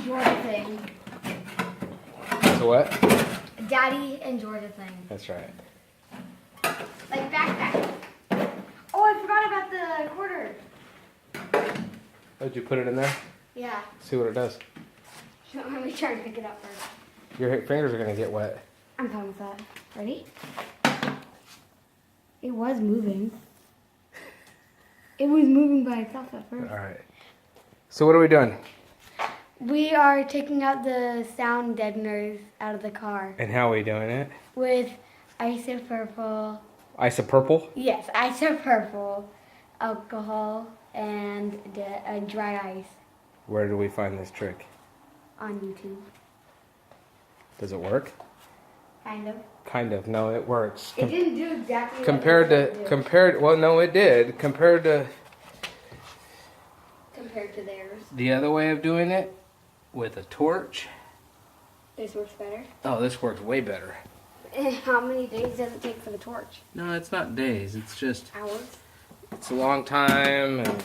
Georgia thing. It's a what? Daddy and Georgia thing. That's right. Like backpack. Oh, I forgot about the quarter. Oh, did you put it in there? Yeah. See what it does. Let me try and pick it up first. Your fingers are gonna get wet. I'm fine with that. Ready? It was moving. It was moving by itself at first. All right. So what are we doing? We are taking out the sound deadeners out of the car And how are we doing it? with isopurple. Isopurple? Yes, isopurple, alcohol, and dry ice Where do we find this trick? on YouTube. Does it work? Kind of. Kind of. No, it works. It didn't do exactly Compared what to well, no, it did. Compared to theirs. the other way of doing it with a torch. This works better. Oh, this works way better. How many days does it take for the torch? No, it's not days. It's just Hours. it's a long time and